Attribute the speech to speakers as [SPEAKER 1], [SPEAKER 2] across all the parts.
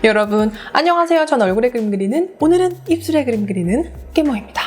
[SPEAKER 1] 여러분 안녕하세요. 전 얼굴에 그림 그리는, 오늘은 입술에 그림 그리는 깨모입니다.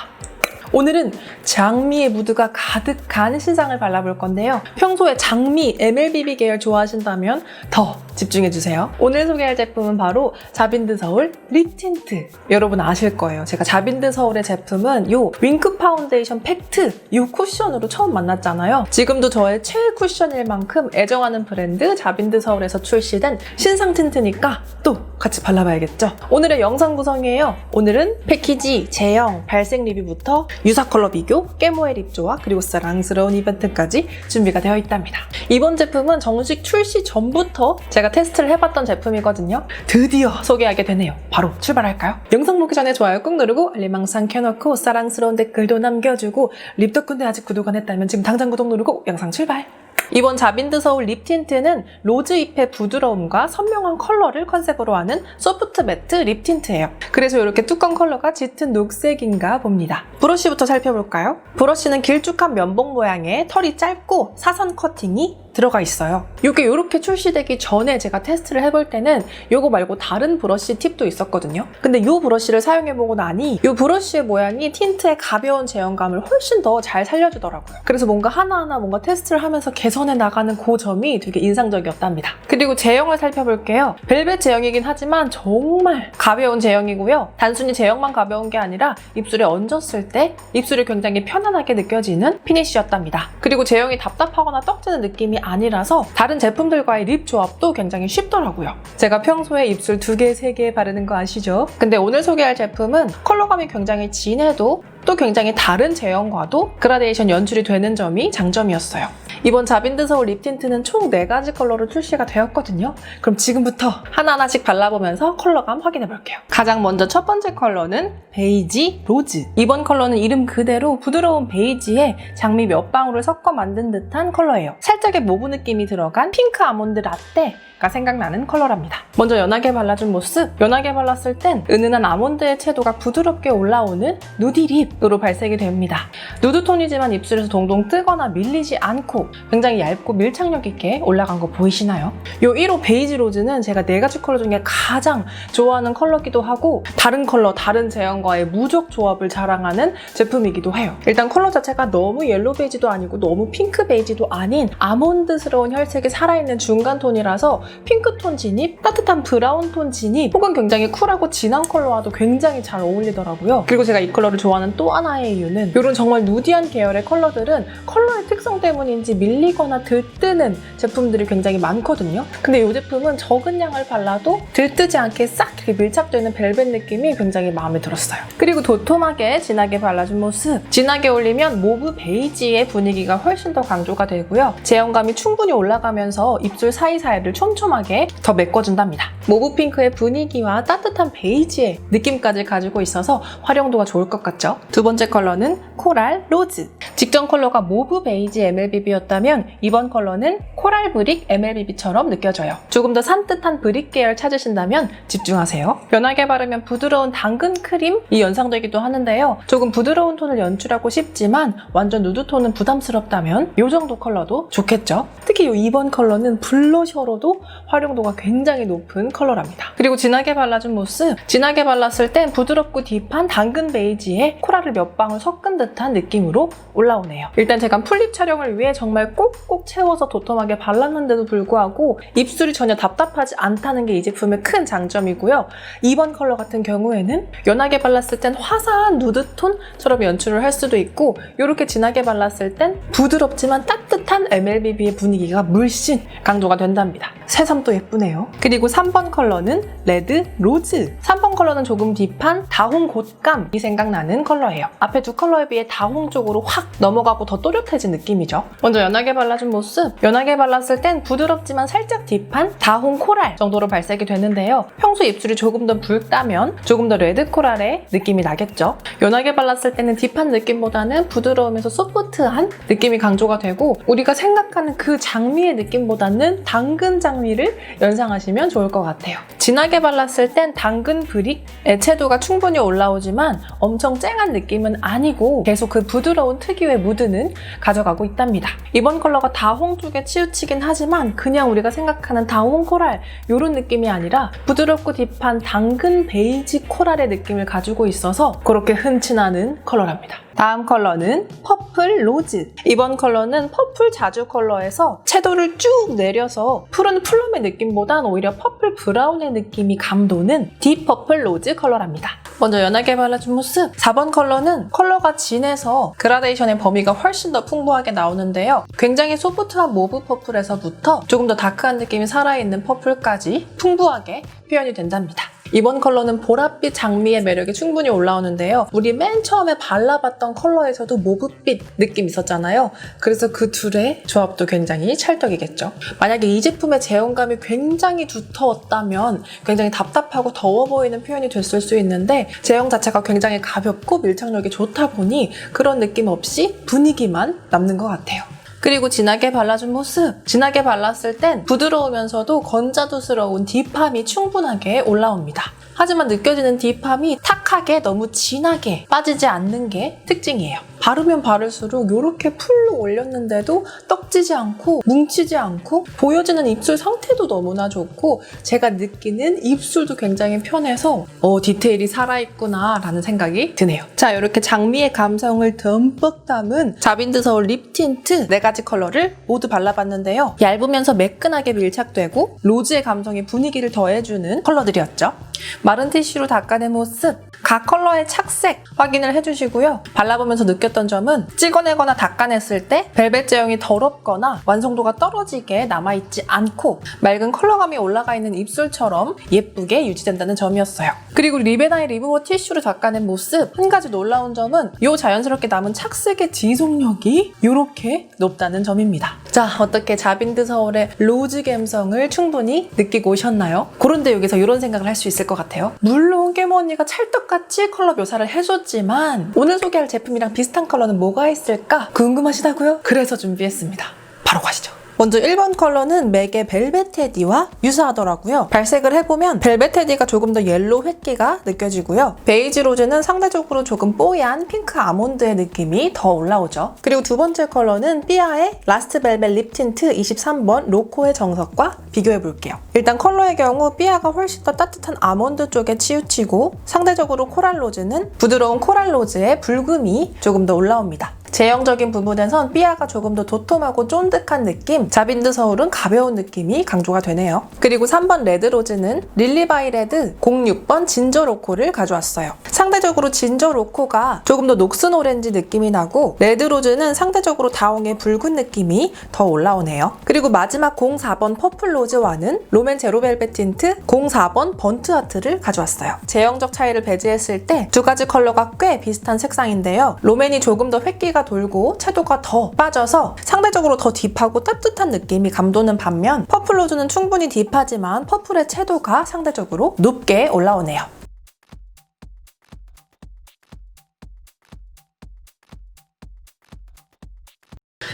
[SPEAKER 1] 오늘은 장미의 무드가 가득한 신상을 발라볼 건데요. 평소에 장미, MLBB 계열 좋아하신다면 더 집중해주세요. 오늘 소개할 제품은 바로 자빈드 서울 립 틴트. 여러분 아실 거예요. 제가 자빈드 서울의 제품은 요 윙크 파운데이션 팩트 요 쿠션으로 처음 만났잖아요. 지금도 저의 최애 쿠션일 만큼 애정하는 브랜드 자빈드 서울에서 출시된 신상 틴트니까 또 같이 발라봐야겠죠. 오늘의 영상 구성이에요. 오늘은 패키지, 제형, 발색 리뷰부터 유사 컬러 비교, 깨모의 립 조합, 그리고 사랑스러운 이벤트까지 준비가 되어 있답니다. 이번 제품은 정식 출시 전부터 제가 테스트를 해봤던 제품이거든요. 드디어 소개하게 되네요. 바로 출발할까요? 영상 보기 전에 좋아요 꾹 누르고 알림 항상 켜놓고 사랑스러운 댓글도 남겨주고 립 덕분에 아직 구독 안 했다면 지금 당장 구독 누르고 영상 출발! 이번 자빈드 서울 립 틴트는 로즈 잎의 부드러움과 선명한 컬러를 컨셉으로 하는 소프트 매트 립 틴트예요. 그래서 이렇게 뚜껑 컬러가 짙은 녹색인가 봅니다. 브러쉬부터 살펴볼까요? 브러쉬는 길쭉한 면봉 모양의 털이 짧고 사선 커팅이 들어가 있어요. 이게 이렇게 출시되기 전에 제가 테스트를 해볼 때는 이거 말고 다른 브러쉬 팁도 있었거든요. 근데 이 브러쉬를 사용해보고 나니 이 브러쉬의 모양이 틴트의 가벼운 제형감을 훨씬 더 잘 살려주더라고요. 그래서 뭔가 하나하나 뭔가 테스트를 하면서 개선해 나가는 그 점이 되게 인상적이었답니다. 그리고 제형을 살펴볼게요. 벨벳 제형이긴 하지만 정말 가벼운 제형이고요. 단순히 제형만 가벼운 게 아니라 입술에 얹었을 때 입술이 굉장히 편안하게 느껴지는 피니쉬였답니다. 그리고 제형이 답답하거나 떡지는 느낌이 아니라서 다른 제품들과의 립 조합도 굉장히 쉽더라고요. 제가 평소에 입술 2개, 3개 바르는 거 아시죠? 근데 오늘 소개할 제품은 컬러감이 굉장히 진해도 또 굉장히 다른 제형과도 그라데이션 연출이 되는 점이 장점이었어요. 이번 자빈드 서울 립 틴트는 총 4가지 컬러로 출시가 되었거든요. 그럼 지금부터 하나하나씩 발라보면서 컬러감 확인해볼게요. 가장 먼저 첫 번째 컬러는 베이지 로즈. 이번 컬러는 이름 그대로 부드러운 베이지에 장미 몇 방울을 섞어 만든 듯한 컬러예요. 살짝의 모브 느낌이 들어간 핑크 아몬드 라떼가 생각나는 컬러랍니다. 먼저 연하게 발라준 모습. 연하게 발랐을 땐 은은한 아몬드의 채도가 부드럽게 올라오는 누디 립으로 발색이 됩니다. 누드톤이지만 입술에서 동동 뜨거나 밀리지 않고 굉장히 얇고 밀착력 있게 올라간 거 보이시나요? 이 1호 베이지 로즈는 제가 4가지 컬러 중에 가장 좋아하는 컬러기도 하고 다른 컬러, 다른 제형과의 무적 조합을 자랑하는 제품이기도 해요. 일단 컬러 자체가 너무 옐로 베이지도 아니고 너무 핑크 베이지도 아닌 아몬드스러운 혈색이 살아있는 중간 톤이라서 핑크톤 진입, 따뜻한 브라운 톤 진입, 혹은 굉장히 쿨하고 진한 컬러와도 굉장히 잘 어울리더라고요. 그리고 제가 이 컬러를 좋아하는 또 하나의 이유는 이런 정말 누디한 계열의 컬러들은 컬러의 특성 때문인지 밀리거나 들뜨는 제품들이 굉장히 많거든요. 근데 이 제품은 적은 양을 발라도 들뜨지 않게 싹 이렇게 밀착되는 벨벳 느낌이 굉장히 마음에 들었어요. 그리고 도톰하게 진하게 발라준 모습. 진하게 올리면 모브 베이지의 분위기가 훨씬 더 강조가 되고요. 제형감이 충분히 올라가면서 입술 사이사이를 촘촘하게 더 메꿔준답니다. 모브 핑크의 분위기와 따뜻한 베이지의 느낌까지 가지고 있어서 활용도가 좋을 것 같죠? 두 번째 컬러는 코랄 로즈. 직전 컬러가 모브 베이지 MLBB였다면 이번 컬러는 코랄 브릭 MLBB처럼 느껴져요. 조금 더 산뜻한 브릭 계열 찾으신다면 집중하세요. 연하게 바르면 부드러운 당근 크림이 연상되기도 하는데요. 조금 부드러운 톤을 연출하고 싶지만 완전 누드톤은 부담스럽다면 이 정도 컬러도 좋겠죠. 특히 이 2번 컬러는 블러셔로도 활용도가 굉장히 높은 컬러랍니다. 그리고 진하게 발라준 모습. 진하게 발랐을 땐 부드럽고 딥한 당근 베이지에 코랄을 몇 방울 섞은 듯한 느낌으로 올라오네요. 일단 제가 풀립 촬영을 위해 정말 꼭꼭 채워서 도톰하게 발랐는데도 불구하고 입술이 전혀 답답하지 않다는 게 이 제품의 큰 장점이고요. 2번 컬러 같은 경우에는 연하게 발랐을 땐 화사한 누드톤처럼 연출을 할 수도 있고 이렇게 진하게 발랐을 땐 부드럽지만 따뜻한 MLBB의 분위기가 물씬 강조가 된답니다. 새삼도 예쁘네요. 그리고 3번 컬러는 레드 로즈. 3번 컬러는 조금 딥한 다홍 곶감이 생각나는 컬러예요. 앞에 두 컬러에 비해 다홍 쪽으로 확 넘어가고 더 또렷해진 느낌이죠. 먼저 연하게 발라준 모습. 연하게 발랐을 땐 부드럽지만 살짝 딥한 다홍 코랄 정도로 발색이 되는데요. 평소 입술이 조금 더 붉다면 조금 더 레드 코랄의 느낌이 나겠죠. 연하게 발랐을 때는 딥한 느낌보다는 부드러우면서 소프트한 느낌이 강조가 되고 우리 우리가 생각하는 그 장미의 느낌보다는 당근 장미를 연상하시면 좋을 것 같아요. 진하게 발랐을 땐 당근 브릭 애채도가 충분히 올라오지만 엄청 쨍한 느낌은 아니고 계속 그 부드러운 특유의 무드는 가져가고 있답니다. 이번 컬러가 다홍 쪽에 치우치긴 하지만 그냥 우리가 생각하는 다홍 코랄 이런 느낌이 아니라 부드럽고 딥한 당근 베이지 코랄의 느낌을 가지고 있어서 그렇게 흔치 않은 컬러랍니다. 다음 컬러는 퍼플 로즈. 이번 컬러는 퍼플 자주 컬러에서 채도를 쭉 내려서 푸른 플럼의 느낌보단 오히려 퍼플 브라운의 느낌이 감도는 딥 퍼플 로즈 컬러랍니다. 먼저 연하게 발라준 모습. 4번 컬러는 컬러가 진해서 그라데이션의 범위가 훨씬 더 풍부하게 나오는데요. 굉장히 소프트한 모브 퍼플에서부터 조금 더 다크한 느낌이 살아있는 퍼플까지 풍부하게 표현이 된답니다. 이번 컬러는 보랏빛 장미의 매력이 충분히 올라오는데요. 우리 맨 처음에 발라봤던 컬러에서도 모브빛 느낌 있었잖아요. 그래서 그 둘의 조합도 굉장히 찰떡이겠죠. 만약에 이 제품의 제형감이 굉장히 두터웠다면 굉장히 답답하고 더워 보이는 표현이 됐을 수 있는데 제형 자체가 굉장히 가볍고 밀착력이 좋다 보니 그런 느낌 없이 분위기만 남는 것 같아요. 그리고 진하게 발라준 모습. 진하게 발랐을 땐 부드러우면서도 건자두스러운 딥함이 충분하게 올라옵니다. 하지만 느껴지는 딥함이 탁하게 너무 진하게 빠지지 않는 게 특징이에요. 바르면 바를수록 이렇게 풀로 올렸는데도 떡지지 않고 뭉치지 않고 보여지는 입술 상태도 너무나 좋고 제가 느끼는 입술도 굉장히 편해서 디테일이 살아있구나 라는 생각이 드네요. 자, 이렇게 장미의 감성을 듬뿍 담은 자빈드 서울 립 틴트 4가지 컬러를 모두 발라봤는데요. 얇으면서 매끈하게 밀착되고 로즈의 감성이 분위기를 더해주는 컬러들이었죠. 마른 티슈로 닦아낸 모습. 각 컬러의 착색 확인을 해주시고요. 발라보면서 느꼈던 점은 찍어내거나 닦아냈을 때 벨벳 제형이 더럽거나 완성도가 떨어지게 남아있지 않고 맑은 컬러감이 올라가 있는 입술처럼 예쁘게 유지된다는 점이었어요. 그리고 립앤아이 리무버 티슈로 닦아낸 모습. 한 가지 놀라운 점은 이 자연스럽게 남은 착색의 지속력이 이렇게 높다는 점입니다. 자, 어떻게 자빈드 서울의 로즈 감성을 충분히 느끼고 오셨나요? 그런데 여기서 이런 생각을 할 수 있을 것 같아요. 물론 깨모 언니가 찰떡같이 컬러 묘사를 해줬지만 오늘 소개할 제품이랑 비슷한 컬러는 뭐가 있을까 궁금하시다고요? 그래서 준비했습니다. 바로 가시죠. 먼저 1번 컬러는 맥의 벨벳 테디와 유사하더라고요. 발색을 해보면 벨벳 테디가 조금 더 옐로우 획기가 느껴지고요. 베이지 로즈는 상대적으로 조금 뽀얀 핑크 아몬드의 느낌이 더 올라오죠. 그리고 두 번째 컬러는 삐아의 라스트 벨벳 립 틴트 23번 로코의 정석과 비교해볼게요. 일단 컬러의 경우 삐아가 훨씬 더 따뜻한 아몬드 쪽에 치우치고 상대적으로 코랄 로즈는 부드러운 코랄 로즈의 붉음이 조금 더 올라옵니다. 제형적인 부분에선 삐아가 조금 더 도톰하고 쫀득한 느낌, 자빈드 서울은 가벼운 느낌이 강조가 되네요. 그리고 3번 레드로즈는 릴리바이레드 06번 진저로코를 가져왔어요. 상대적으로 진저로코가 조금 더 녹슨 오렌지 느낌이 나고 레드로즈는 상대적으로 다홍의 붉은 느낌이 더 올라오네요. 그리고 마지막 04번 퍼플로즈와는 롬앤 제로벨벳 틴트 04번 번트하트를 가져왔어요. 제형적 차이를 배제했을 때 두 가지 컬러가 꽤 비슷한 색상인데요. 롬앤이 조금 더 획기가 돌고 채도가 더 빠져서 상대적으로 더 딥하고 따뜻한 느낌이 감도는 반면 퍼플로즈는 충분히 딥하지만 퍼플의 채도가 상대적으로 높게 올라오네요.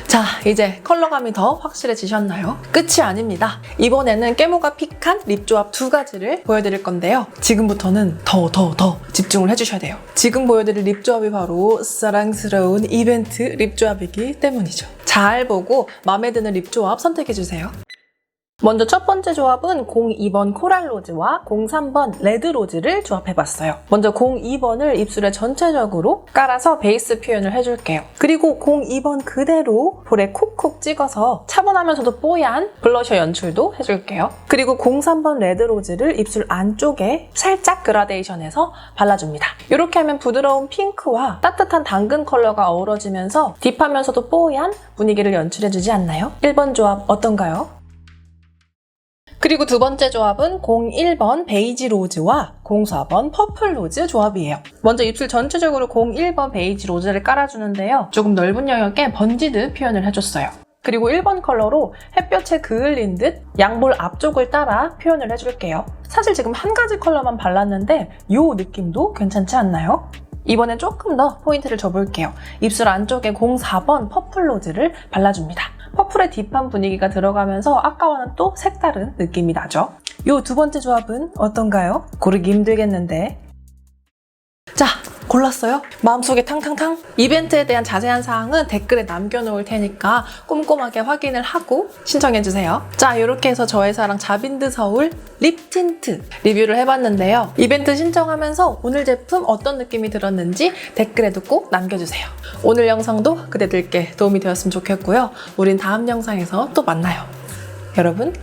[SPEAKER 1] 자, 이제 컬러감이 더 확실해지셨나요? 끝이 아닙니다. 이번에는 깨모가 픽한 립 조합 2가지를 보여드릴 건데요. 지금부터는 더 집중을 해주셔야 돼요. 지금 보여드릴 립 조합이 바로 사랑스러운 이벤트 립 조합이기 때문이죠. 잘 보고 마음에 드는 립 조합 선택해주세요. 먼저 첫 번째 조합은 02번 코랄로즈와 03번 레드로즈를 조합해봤어요. 먼저 02번을 입술에 전체적으로 깔아서 베이스 표현을 해줄게요. 그리고 02번 그대로 볼에 콕콕 찍어서 차분하면서도 뽀얀 블러셔 연출도 해줄게요. 그리고 03번 레드로즈를 입술 안쪽에 살짝 그라데이션해서 발라줍니다. 이렇게 하면 부드러운 핑크와 따뜻한 당근 컬러가 어우러지면서 딥하면서도 뽀얀 분위기를 연출해주지 않나요? 1번 조합 어떤가요? 그리고 두 번째 조합은 01번 베이지 로즈와 04번 퍼플 로즈 조합이에요. 먼저 입술 전체적으로 01번 베이지 로즈를 깔아주는데요. 조금 넓은 영역에 번지드 표현을 해줬어요. 그리고 1번 컬러로 햇볕에 그을린 듯 양볼 앞쪽을 따라 표현을 해줄게요. 사실 지금 한 가지 컬러만 발랐는데 이 느낌도 괜찮지 않나요? 이번엔 조금 더 포인트를 줘볼게요. 입술 안쪽에 04번 퍼플 로즈를 발라줍니다. 퍼플의 딥한 분위기가 들어가면서 아까와는 또 색다른 느낌이 나죠. 요 두 번째 조합은 어떤가요? 고르기 힘들겠는데. 자, 골랐어요? 마음속에 탕탕탕? 이벤트에 대한 자세한 사항은 댓글에 남겨놓을 테니까 꼼꼼하게 확인을 하고 신청해주세요. 자, 이렇게 해서 저의 사랑 자빈드 서울 립 틴트 리뷰를 해봤는데요. 이벤트 신청하면서 오늘 제품 어떤 느낌이 들었는지 댓글에도 꼭 남겨주세요. 오늘 영상도 그대들께 도움이 되었으면 좋겠고요. 우린 다음 영상에서 또 만나요. 여러분,